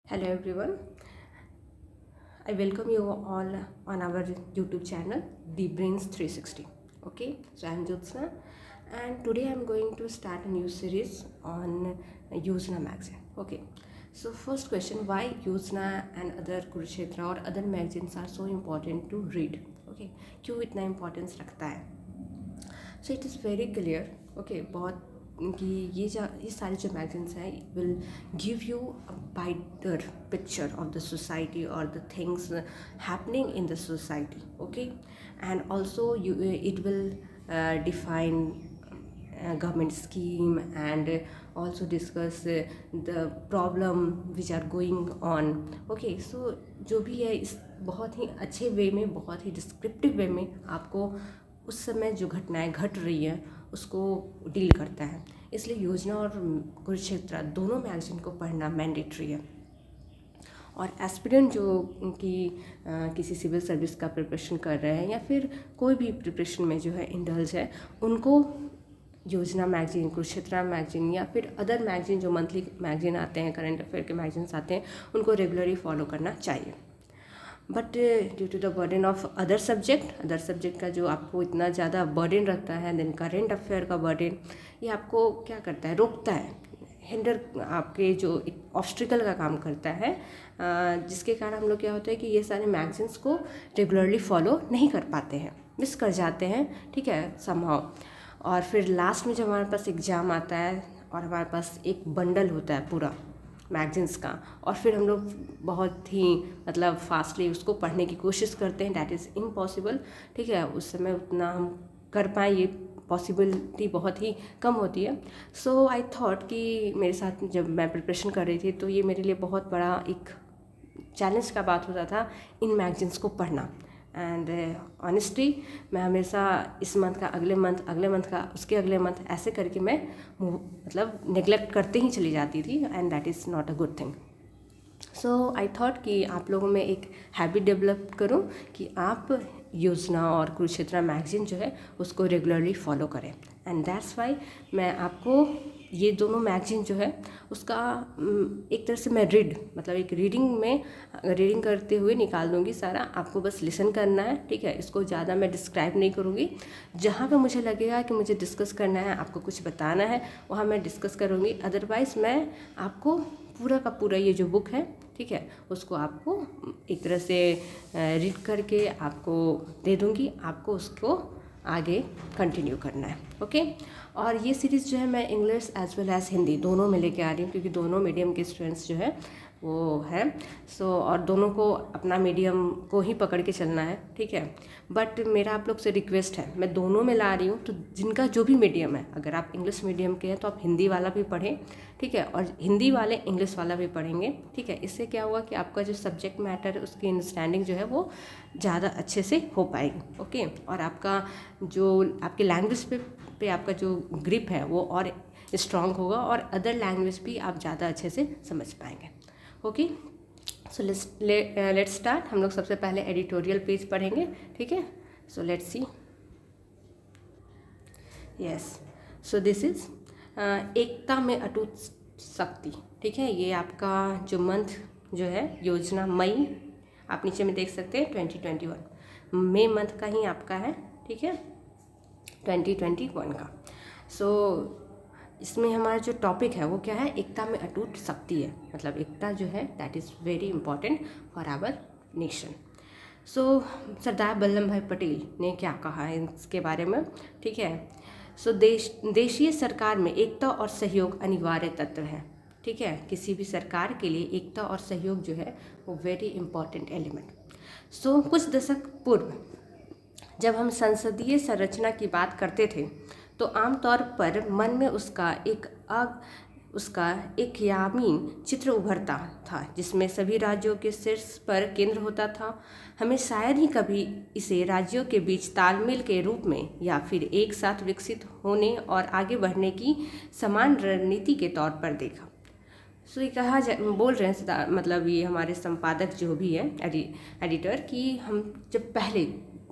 Hello everyone, I welcome you all on our YouTube channel The Brains 360. Okay, so I'm Jyotsna and today I'm going to start a new series on Yojana magazine. Okay, so first question, why Yojana and other Kurukshetra or other magazines are so important to read? Okay, क्यों इतना importance रखता है? So it is very clear okay बहुत कि ये सारे जो magazines हैं will give you a wider picture of the society और the things happening in the society okay and also you it will define government scheme and also discuss the problem which are going on okay so जो भी है इस बहुत ही अच्छे वे में बहुत ही descriptive वे में आपको उस समय जो घटनाएं घट रही हैं उसको डील करता है इसलिए योजना और कुरुक्षेत्र दोनों मैगजीन को पढ़ना मैंडेटरी है और एस्पिरेंट जो कि किसी सिविल सर्विस का प्रिपरेशन कर रहे हैं या फिर कोई भी प्रिपरेशन में जो है इंडल्ज है उनको योजना मैगजीन कुरुक्षेत्र मैगजीन या फिर अदर मैगजीन जो मंथली मैगजीन आते हैं करंट अफेयर के मैगजीन्स आते हैं उनको रेगुलरली फॉलो करना चाहिए but due to the burden of other subject का जो आपको इतना ज़्यादा बर्डन रखता है देन करेंट अफेयर का बर्डन ये आपको क्या करता है रोकता है हिंडर आपके जो एक ऑब्स्टिकल का काम करता है जिसके कारण हम लोग क्या होता है कि ये सारे मैगजीन्स को रेगुलरली फॉलो नहीं कर पाते हैं मिस कर जाते हैं ठीक है समहाउ और फिर लास्ट में जब हमारे पास एग्ज़ाम आता है और हमारे पास एक बंडल होता है पूरा मैगजीन्स का और फिर हम लोग बहुत ही मतलब फास्टली उसको पढ़ने की कोशिश करते हैं दैट इज़ इम्पॉसिबल ठीक है उस समय उतना हम कर पाएँ ये पॉसिबिलिटी बहुत ही कम होती है सो आई थॉट कि मेरे साथ जब मैं प्रिपरेशन कर रही थी तो ये मेरे लिए बहुत बड़ा एक चैलेंज का बात होता था इन मैगजीन्स को पढ़ना एंड ऑनेस्टली मैं हमेशा इस मंथ का अगले मंथ का उसके अगले मंथ ऐसे करके मैं मतलब नेग्लेक्ट करते ही चली जाती थी and that is not a good thing so I thought कि आप लोगों में एक हैबिट डेवलप करूं कि आप योजना और कुरुक्षेत्र मैगजीन जो है उसको रेगुलरली फॉलो करें एंड दैट्स वाई मैं आपको ये दोनों मैगजीन जो है उसका एक तरह से मैं मतलब एक रीडिंग करते हुए निकाल दूँगी सारा आपको बस लिसन करना है ठीक है इसको ज़्यादा मैं डिस्क्राइब नहीं करूँगी जहाँ पे मुझे लगेगा कि मुझे डिस्कस करना है आपको कुछ बताना है वहाँ मैं डिस्कस करूँगी अदरवाइज़ मैं आपको पूरा का पूरा ये जो बुक है ठीक है उसको आपको एक तरह से रीड करके आपको दे दूँगी आपको उसको आगे कंटिन्यू करना है ओके और ये सीरीज़ जो है मैं English as well as Hindi दोनों में लेके आ रही हूँ क्योंकि दोनों मीडियम के स्टूडेंट्स जो है वो है सो और दोनों को अपना मीडियम को ही पकड़ के चलना है ठीक है बट मेरा आप लोग से रिक्वेस्ट है मैं दोनों में ला रही हूँ तो जिनका जो भी मीडियम है अगर आप इंग्लिश मीडियम के हैं तो आप हिंदी वाला भी पढ़ें ठीक है और हिंदी वाले इंग्लिश वाला भी पढ़ेंगे ठीक है इससे क्या हुआ कि आपका जो सब्जेक्ट मैटर है उसकी अंडरस्टैंडिंग जो है वो ज़्यादा अच्छे से हो पाएगी ओके और आपका जो आपके लैंग्वेज पे आपका जो ग्रिप है वो और स्ट्रॉन्ग होगा और अदर लैंग्वेज भी आप ज़्यादा अच्छे से समझ पाएंगे ओके सो लेट्स स्टार्ट हम लोग सबसे पहले एडिटोरियल पेज पढ़ेंगे ठीक है so let's see yes so this is एकता में अटूट शक्ति ठीक है ये आपका जो मंथ जो है योजना मई आप नीचे में देख सकते हैं 2021 मई मंथ का ही आपका है ठीक है 2021 का सो इसमें हमारा जो टॉपिक है वो क्या है एकता में अटूट शक्ति है मतलब एकता जो है that is very important for our nation so Sardar Vallabhbhai Patel ने क्या कहा है इसके बारे में ठीक है सो देशीय सरकार में एकता और सहयोग अनिवार्य तत्व है ठीक है किसी भी सरकार के लिए एकता और सहयोग जो है वो वेरी इंपॉर्टेंट एलिमेंट सो कुछ दशक पूर्व जब हम संसदीय संरचना की बात करते थे तो आमतौर पर मन में उसका एक यामीन चित्र उभरता था जिसमें सभी राज्यों के शीर्ष पर केंद्र होता था हमें शायद ही कभी इसे राज्यों के बीच तालमेल के रूप में या फिर एक साथ विकसित होने और आगे बढ़ने की समान रणनीति के तौर पर देखा सो ये बोल रहे हैं मतलब ये हमारे संपादक जो भी है एडिटर कि हम जब पहले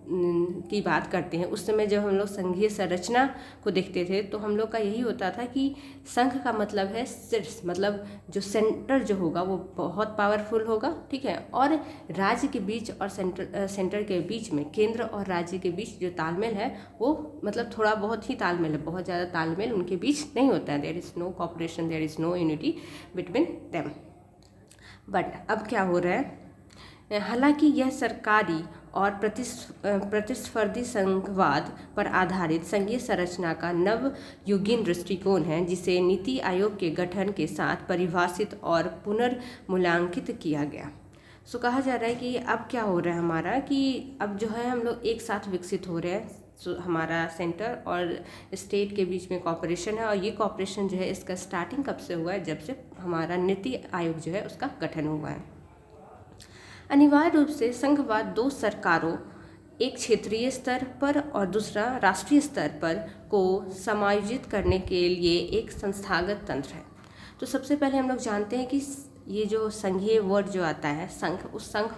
की बात करते हैं, उस समय जब हम लोग संघीय संरचना को देखते थे तो हम लोग का यही होता था कि संघ का मतलब है शीर्ष, मतलब जो सेंटर जो होगा वो बहुत पावरफुल होगा, ठीक है। और राज्य के बीच और सेंटर के बीच में, केंद्र और राज्य के बीच जो तालमेल है वो मतलब थोड़ा बहुत ही तालमेल है, बहुत ज़्यादा तालमेल उनके बीच नहीं होता है। There is no cooperation, there is no unity between them. But अब क्या हो रहा है, हालांकि यह सरकारी और प्रतिस्पर्धी संघवाद पर आधारित संघीय संरचना का नवयुगीन दृष्टिकोण है, जिसे नीति आयोग के गठन के साथ परिभाषित और पुनर्मूल्यांकित किया गया। सो कहा जा रहा है कि अब क्या हो रहा है हमारा, कि अब जो है हम लोग एक साथ विकसित हो रहे हैं। सो हमारा सेंटर और स्टेट के बीच में कॉपरेशन है, और ये कॉपरेशन जो है इसका स्टार्टिंग कब से हुआ है, जब से हमारा नीति आयोग जो है उसका गठन हुआ है। अनिवार्य रूप से संघवाद दो सरकारों, एक क्षेत्रीय स्तर पर और दूसरा राष्ट्रीय स्तर पर, को समायोजित करने के लिए एक संस्थागत तंत्र है। तो सबसे पहले हम लोग जानते हैं कि ये जो संघीय वर्ड जो आता है संघ, उस संघ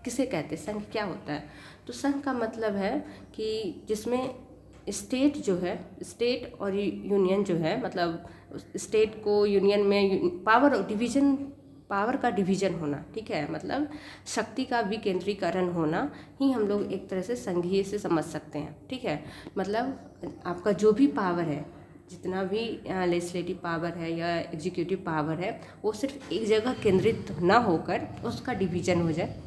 किसे कहते हैं, संघ क्या होता है। तो संघ का मतलब है कि जिसमें स्टेट जो है, स्टेट और यूनियन जो है, मतलब स्टेट को यूनियन में पावर का डिवीजन होना, ठीक है, मतलब शक्ति का विकेंद्रीकरण होना ही हम लोग एक तरह से संघीय से समझ सकते हैं, ठीक है। मतलब आपका जो भी पावर है, जितना भी लेजिस्लेटिव पावर है या एग्जीक्यूटिव पावर है, वो सिर्फ एक जगह केंद्रित ना होकर उसका डिवीजन हो जाए।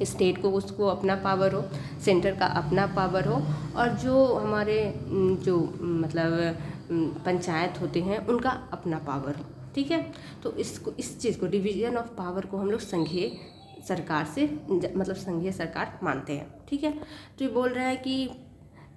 स्टेट को उसको अपना पावर हो, सेंटर का अपना पावर हो, और जो हमारे जो मतलब पंचायत होते हैं उनका अपना पावर हो, ठीक है। तो इस चीज़ को, डिवीजन ऑफ पावर को हम लोग संघीय सरकार से मतलब संघीय सरकार मानते हैं, ठीक है। तो ये बोल रहा है कि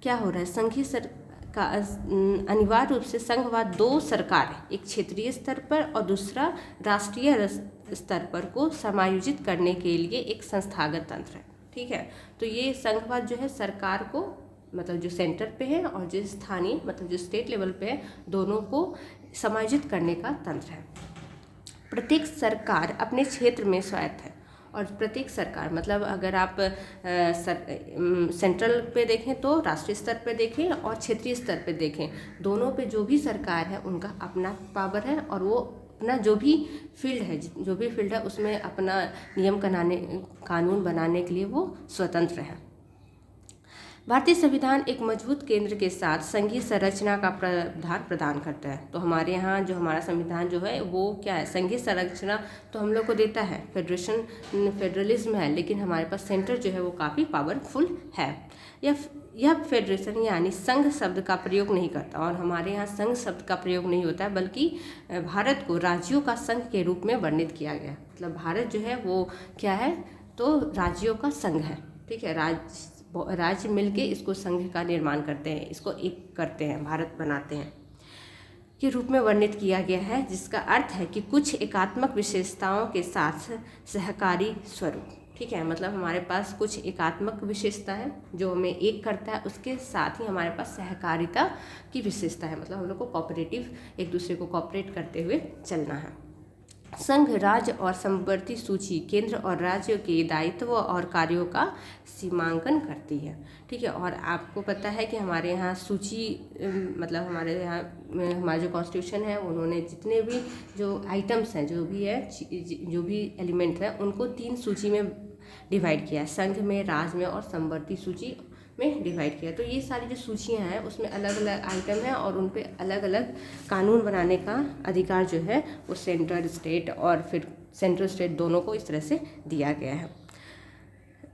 क्या हो रहा है, संघीय सरकार अनिवार्य रूप से संघवाद दो सरकार, एक क्षेत्रीय स्तर पर और दूसरा राष्ट्रीय स्तर पर, को समायोजित करने के लिए एक संस्थागत तंत्र है, ठीक है। तो ये संघवाद जो है सरकार को, मतलब जो सेंटर पे है और जो स्थानीय मतलब जो स्टेट लेवल पे है, दोनों को समायोजित करने का तंत्र है। प्रत्येक सरकार अपने क्षेत्र में स्वायत्त है, और प्रत्येक सरकार मतलब अगर आप सेंट्रल पे देखें तो राष्ट्रीय स्तर पे देखें और क्षेत्रीय स्तर पे देखें, दोनों पे जो भी सरकार है उनका अपना पावर है, और वो अपना जो भी फील्ड है उसमें अपना नियम कानून बनाने के लिए वो स्वतंत्र है। भारतीय संविधान एक मजबूत केंद्र के साथ संघीय संरचना का प्रावधान प्रदान करता है। तो हमारे यहाँ जो हमारा संविधान जो है वो क्या है, संघीय संरचना तो हम लोग को देता है, फेडरलिज्म है, लेकिन हमारे पास सेंटर जो है वो काफ़ी पावरफुल है। यह फेडरेशन यानी संघ शब्द का प्रयोग नहीं करता, और हमारे यहाँ संघ शब्द का प्रयोग नहीं होता है, बल्कि भारत को राज्यों का संघ के रूप में वर्णित किया गया। मतलब भारत जो है वो क्या है, तो राज्यों का संघ है, ठीक है। राज्य मिलके इसको संघ का निर्माण करते हैं, इसको एक करते हैं, भारत बनाते हैं के रूप में वर्णित किया गया है, जिसका अर्थ है कि कुछ एकात्मक विशेषताओं के साथ सहकारी स्वरूप, ठीक है। मतलब हमारे पास कुछ एकात्मक विशेषता है जो हमें एक करता है, उसके साथ ही हमारे पास सहकारिता की विशेषता है, मतलब हम लोग को कोऑपरेटिव, एक दूसरे को कोऑपरेट करते हुए चलना है। संघ राज्य और समवर्ती सूची केंद्र और राज्य के दायित्व और कार्यों का सीमांकन करती है, ठीक है। और आपको पता है कि हमारे यहाँ सूची मतलब हमारे यहाँ हमारा जो कॉन्स्टिट्यूशन है, उन्होंने जितने भी जो आइटम्स हैं, जो भी एलिमेंट हैं, उनको 3 सूची में डिवाइड किया है, संघ में, राज्य में और समवर्ती सूची में डिवाइड किया। तो ये सारी जो सूचियाँ हैं उसमें अलग अलग आइटम हैं, और उन पे अलग अलग कानून बनाने का अधिकार जो है वो सेंट्रल स्टेट और फिर सेंट्रल स्टेट दोनों को इस तरह से दिया गया है।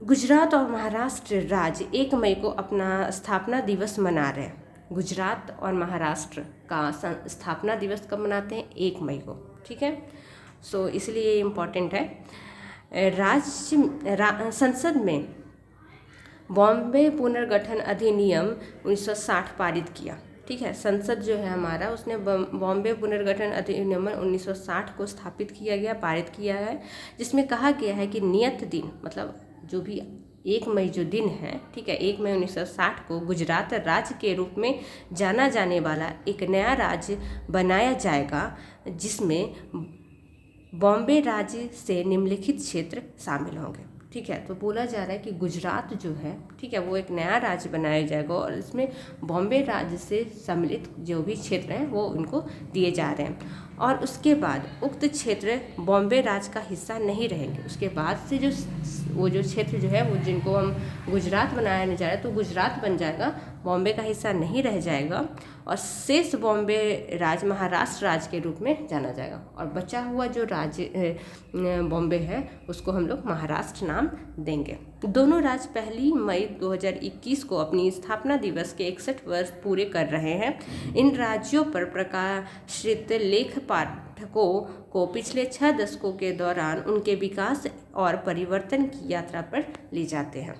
गुजरात और महाराष्ट्र राज्य 1 मई को अपना स्थापना दिवस मना रहे हैं। गुजरात और महाराष्ट्र का स्थापना दिवस कब मनाते हैं, 1 मई को, ठीक है। सो इसलिए ये इम्पॉर्टेंट है। संसद में बॉम्बे पुनर्गठन अधिनियम 1960 पारित किया, ठीक है। संसद जो है हमारा, उसने बॉम्बे पुनर्गठन अधिनियम 1960 को स्थापित किया गया, पारित किया है, जिसमें कहा गया है कि नियत दिन, मतलब जो भी 1 मई जो दिन है, ठीक है, 1 मई 1960 को गुजरात राज्य के रूप में जाना जाने वाला एक नया राज्य बनाया जाएगा, जिसमें बॉम्बे राज्य से निम्नलिखित क्षेत्र शामिल होंगे, ठीक है। तो बोला जा रहा है कि गुजरात जो है, ठीक है, वो एक नया राज्य बनाया जाएगा और इसमें बॉम्बे राज्य से सम्मिलित जो भी क्षेत्र हैं वो उनको दिए जा रहे हैं और उसके बाद उक्त क्षेत्र बॉम्बे राज्य का हिस्सा नहीं रहेंगे। उसके बाद से वो जो क्षेत्र जो है वो जिनको हम गुजरात बनाने जा रहे हैं तो गुजरात बन जाएगा, बॉम्बे का हिस्सा नहीं रह जाएगा और शेष बॉम्बे राज्य महाराष्ट्र राज्य के रूप में जाना जाएगा और बचा हुआ जो राज्य बॉम्बे है उसको हम लोग महाराष्ट्र नाम देंगे। दोनों राज्य 1 मई 2021 को अपनी स्थापना दिवस के 61 वर्ष पूरे कर रहे हैं। इन राज्यों पर प्रकाशित लेख पाठकों को पिछले 6 दशकों के दौरान उनके विकास और परिवर्तन की यात्रा पर ले जाते हैं।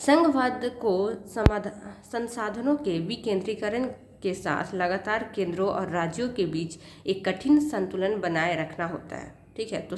संघवाद को संसाधनों के विकेंद्रीकरण के साथ लगातार केंद्रों और राज्यों के बीच एक कठिन संतुलन बनाए रखना होता है। ठीक है। तो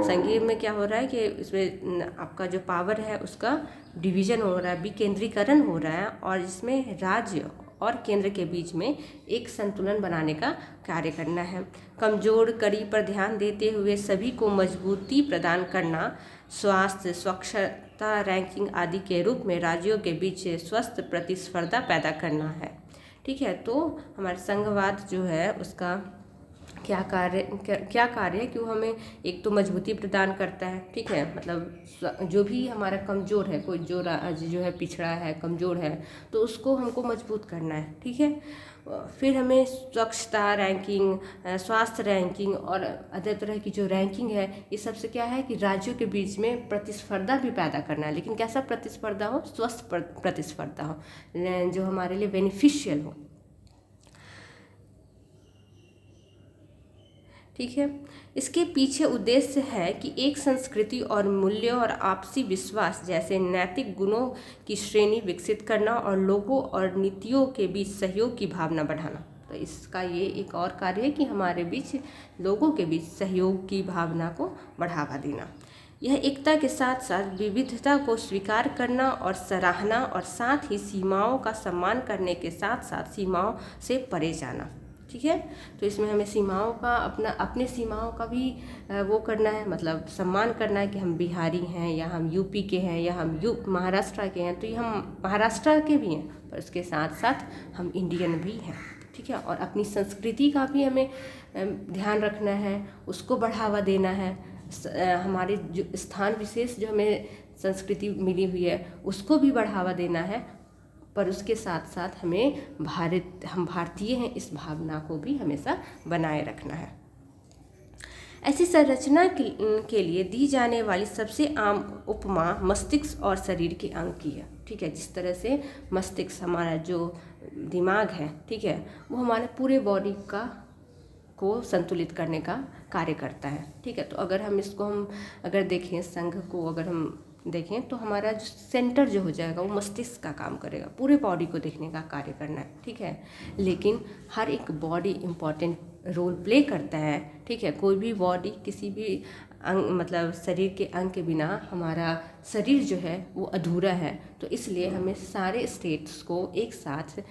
संघीय में क्या हो रहा है कि इसमें आपका जो पावर है उसका डिवीजन हो रहा है, विकेंद्रीकरण हो रहा है और इसमें राज्य और केंद्र के बीच में एक संतुलन बनाने का कार्य करना है। कमजोर कड़ी पर ध्यान देते हुए सभी को मजबूती प्रदान करना, स्वास्थ्य, स्वच्छता, रैंकिंग आदि के रूप में राज्यों के बीच स्वस्थ प्रतिस्पर्धा पैदा करना है। ठीक है। तो हमारा संघवाद जो है उसका क्या कार्य है कि वो हमें एक तो मजबूती प्रदान करता है। ठीक है। मतलब जो भी हमारा कमज़ोर है, कोई जो राज्य जो है पिछड़ा है, कमज़ोर है, तो उसको हमको मजबूत करना है। ठीक है। फिर हमें स्वच्छता रैंकिंग, स्वास्थ्य रैंकिंग और अदर तरह की जो रैंकिंग है, ये सबसे क्या है कि राज्यों के बीच में प्रतिस्पर्धा भी पैदा करना है। लेकिन कैसा प्रतिस्पर्धा हो? स्वस्थ प्रतिस्पर्धा हो, जो हमारे लिए बेनिफिशियल हो। ठीक है। इसके पीछे उद्देश्य है कि एक संस्कृति और मूल्यों और आपसी विश्वास जैसे नैतिक गुणों की श्रेणी विकसित करना और लोगों और नीतियों के बीच सहयोग की भावना बढ़ाना। तो इसका ये एक और कार्य है कि हमारे बीच लोगों के बीच सहयोग की भावना को बढ़ावा देना। यह एकता के साथ साथ विविधता को स्वीकार करना और सराहना और साथ ही सीमाओं का सम्मान करने के साथ साथ सीमाओं से परे जाना। ठीक है। तो इसमें हमें सीमाओं का अपने सीमाओं का भी वो करना है, मतलब सम्मान करना है कि हम बिहारी हैं या हम यूपी के हैं या हम महाराष्ट्र के हैं, तो ये हम महाराष्ट्र के भी हैं पर उसके साथ साथ हम इंडियन भी हैं। ठीक है। और अपनी संस्कृति का भी हमें ध्यान रखना है, उसको बढ़ावा देना है। हमारे जो स्थान विशेष जो हमें संस्कृति मिली हुई है उसको भी बढ़ावा देना है, पर उसके साथ साथ हमें हम भारतीय हैं इस भावना को भी हमेशा बनाए रखना है। ऐसी संरचना के लिए दी जाने वाली सबसे आम उपमा मस्तिष्क और शरीर के अंग की है। ठीक है। जिस तरह से मस्तिष्क हमारा जो दिमाग है, ठीक है, वो हमारे पूरे बॉडी को संतुलित करने का कार्य करता है। ठीक है। तो अगर हम इसको अगर देखें, संघ को अगर हम देखें तो हमारा जो सेंटर जो हो जाएगा वो मस्तिष्क का काम करेगा, पूरे बॉडी को देखने का कार्य करना है। ठीक है। लेकिन हर एक बॉडी इम्पॉर्टेंट रोल प्ले करता है। ठीक है। कोई भी बॉडी किसी भी अंग मतलब शरीर के अंग के बिना हमारा शरीर जो है वो अधूरा है। तो इसलिए हमें सारे स्टेट्स को एक साथ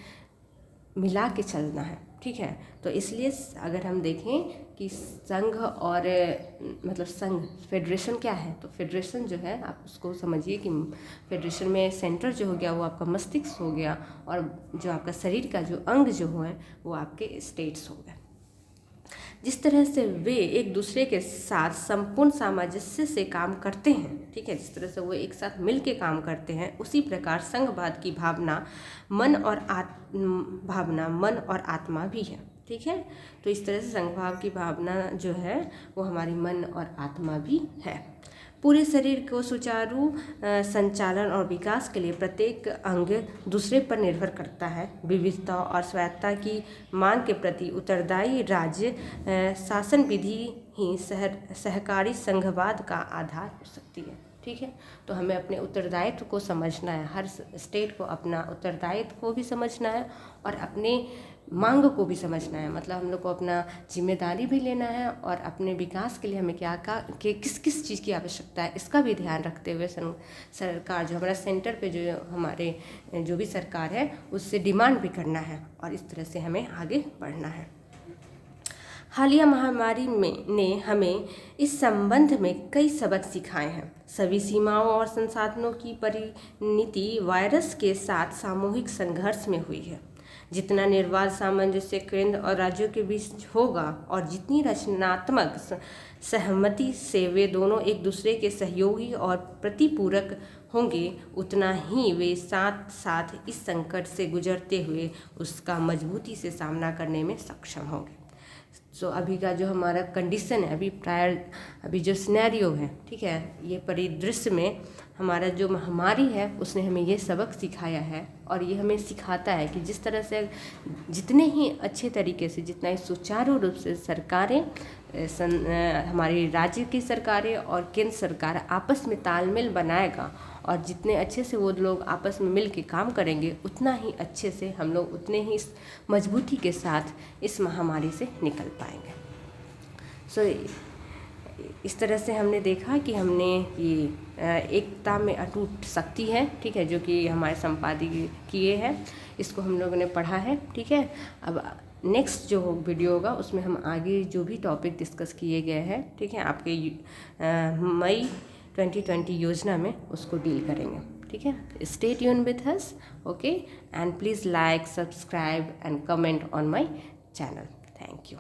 मिला के चलना है। ठीक है। तो इसलिए अगर हम देखें कि संघ और मतलब संघ फेडरेशन क्या है, तो फेडरेशन जो है आप उसको समझिए कि फेडरेशन में सेंटर जो हो गया वो आपका मस्तिष्क हो गया और जो आपका शरीर का जो अंग जो है वो आपके स्टेट्स हो गए। जिस तरह से वे एक दूसरे के साथ संपूर्ण सामंजस्य से काम करते हैं, ठीक है, जिस तरह से वो एक साथ मिल के काम करते हैं, उसी प्रकार संघवाद की भावना मन और आत्मा भी है। ठीक है। तो इस तरह से संघभाव की भावना जो है वो हमारी मन और आत्मा भी है। पूरे शरीर को सुचारू संचालन और विकास के लिए प्रत्येक अंग दूसरे पर निर्भर करता है। विविधता और स्वायत्तता की मांग के प्रति उत्तरदायी राज्य शासन विधि ही सहकारी संघवाद का आधार हो सकती है। ठीक है। तो हमें अपने उत्तरदायित्व को समझना है, हर स्टेट को अपना उत्तरदायित्व को भी समझना है और अपने मांग को भी समझना है। मतलब हम लोग को अपना जिम्मेदारी भी लेना है और अपने विकास के लिए हमें किस किस चीज़ की आवश्यकता है इसका भी ध्यान रखते हुए सरकार जो हमारा सेंटर पे जो हमारे जो भी सरकार है उससे डिमांड भी करना है और इस तरह से हमें आगे बढ़ना है। हालिया महामारी में ने हमें इस संबंध में कई सबक सिखाए हैं। सभी सीमाओं और संसाधनों की परिणति वायरस के साथ सामूहिक संघर्ष में हुई है। जितना निर्बाध सामंजस्य केंद्र और राज्यों के बीच होगा और जितनी रचनात्मक सहमति से वे दोनों एक दूसरे के सहयोगी और प्रतिपूरक होंगे, उतना ही वे साथ साथ इस संकट से गुजरते हुए उसका मजबूती से सामना करने में सक्षम होंगे। सो अभी का जो हमारा कंडीशन है, अभी जो सिनेरियो है, ठीक है, ये परिदृश्य में हमारा जो महामारी है उसने हमें ये सबक सिखाया है और ये हमें सिखाता है कि जिस तरह से जितने ही अच्छे तरीके से, जितना ही सुचारू रूप से सरकारें, हमारी राज्य की सरकारें और केंद्र सरकार आपस में तालमेल बनाएगा और जितने अच्छे से वो लोग आपस में मिल के काम करेंगे, उतना ही अच्छे से हम लोग उतने ही मजबूती के साथ इस महामारी से निकल पाएंगे। सो इस तरह से हमने देखा कि हमने ये एकता में अटूट शक्ति है, ठीक है, जो कि हमारे संपादकीय किए हैं, इसको हम लोगों ने पढ़ा है, ठीक है। अब नेक्स्ट जो वीडियो होगा उसमें हम आगे जो भी टॉपिक डिस्कस किए गए हैं, ठीक है, आपके मई 2020 योजना में उसको डील करेंगे, ठीक है। Stay tune with us, okay, and please like, subscribe and comment on my channel. Thank you.